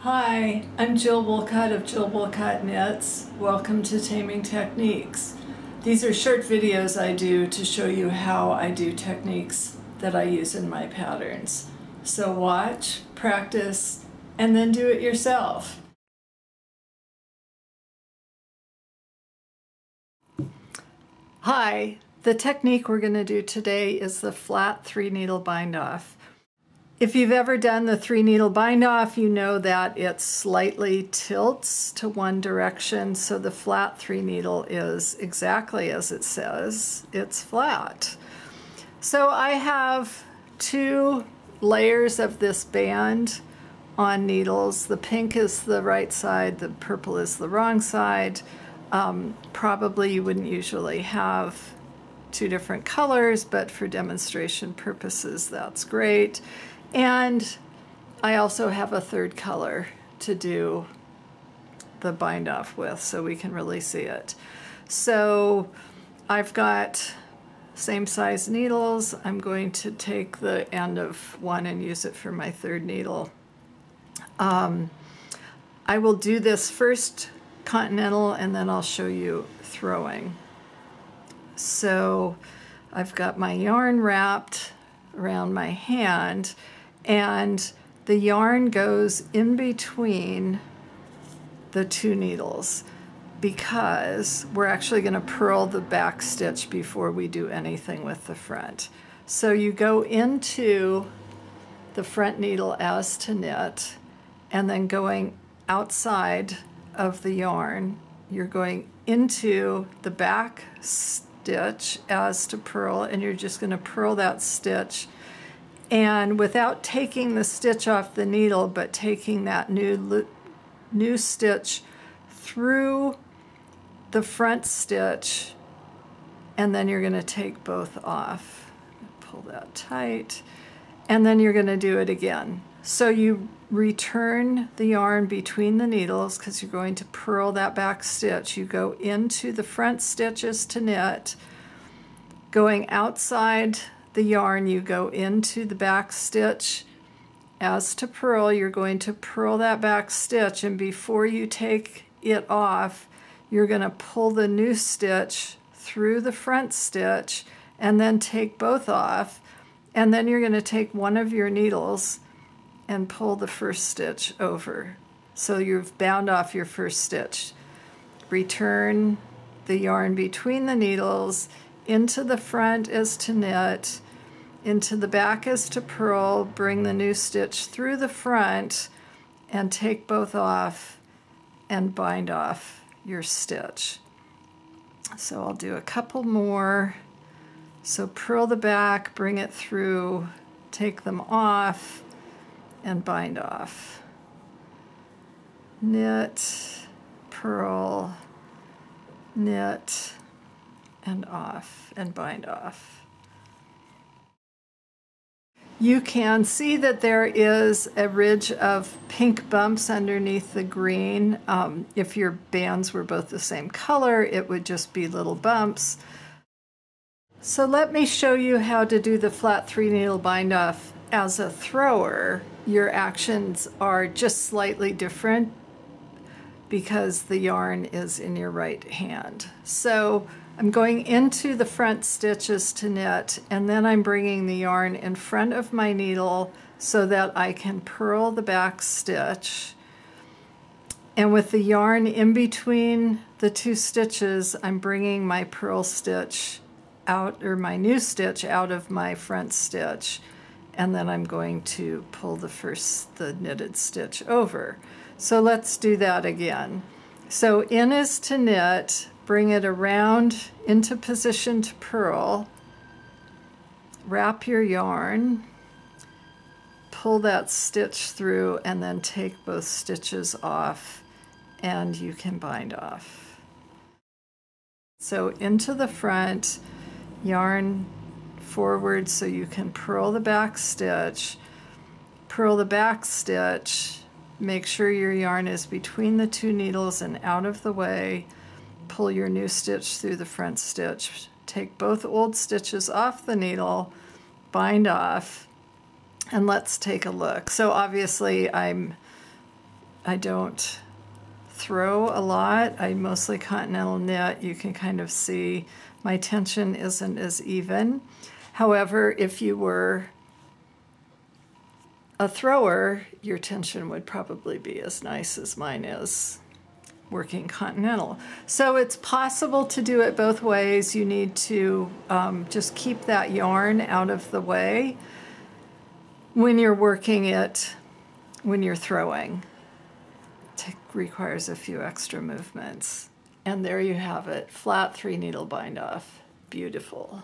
Hi, I'm Jill Wolcott of Jill Wolcott Knits. Welcome to Taming Techniques. These are short videos I do to show you how I do techniques that I use in my patterns. So watch, practice, and then do it yourself. Hi, the technique we're going to do today is the flat 3-needle bind off. If you've ever done the 3-needle bind off, you know that it slightly tilts to one direction, so the flat 3-needle is exactly as it says, it's flat. So I have 2 layers of this band on needles. The pink is the right side, the purple is the wrong side. Probably you wouldn't usually have 2 different colors, but for demonstration purposes, that's great. And I also have a 3rd color to do the bind off with so we can really see it. So I've got same size needles. I'm going to take the end of one and use it for my 3rd needle. I will do this first continental and then I'll show you throwing. So I've got my yarn wrapped around my hand, and the yarn goes in between the 2 needles because we're actually going to purl the back stitch before we do anything with the front. So you go into the front needle as to knit, and then going outside of the yarn, you're going into the back stitch as to purl, and you're just going to purl that stitch, and without taking the stitch off the needle but taking that new stitch through the front stitch, and then you're going to take both off. Pull that tight, and then you're going to do it again. So you return the yarn between the needles because you're going to purl that back stitch. You go into the front stitches to knit. Going outside the yarn, you go into the back stitch as to purl. You're going to purl that back stitch, and before you take it off, you're going to pull the new stitch through the front stitch and then take both off, and then you're going to take one of your needles and pull the first stitch over. So you've bound off your first stitch. Return the yarn between the needles, into the front as to knit, into the back as to purl, bring the new stitch through the front, and take both off and bind off your stitch. So I'll do a couple more. So purl the back, bring it through, take them off, and bind off. Knit, purl, knit, and off, and bind off. You can see that there is a ridge of pink bumps underneath the green. If your bands were both the same color, it would just be little bumps. So let me show you how to do the flat 3-needle bind off as a thrower. Your actions are just slightly different because the yarn is in your right hand. So I'm going into the front stitches to knit, and then I'm bringing the yarn in front of my needle so that I can purl the back stitch. And with the yarn in between the 2 stitches, I'm bringing my purl stitch out, or my new stitch out of my front stitch, and then I'm going to pull the knitted stitch over. So let's do that again. So in is to knit, bring it around into position to purl, wrap your yarn, pull that stitch through, and then take both stitches off, and you can bind off. So into the front, yarn forward so you can purl the back stitch, make sure your yarn is between the 2 needles and out of the way, pull your new stitch through the front stitch, take both old stitches off the needle, bind off, and let's take a look. So obviously I'm I don't throw a lot. I mostly continental knit. You can kind of see my tension isn't as even. However, if you were a thrower, your tension would probably be as nice as mine is working continental. So it's possible to do it both ways. You need to just keep that yarn out of the way when you're working it, when you're throwing. It requires a few extra movements. And there you have it, flat 3 needle bind off. Beautiful.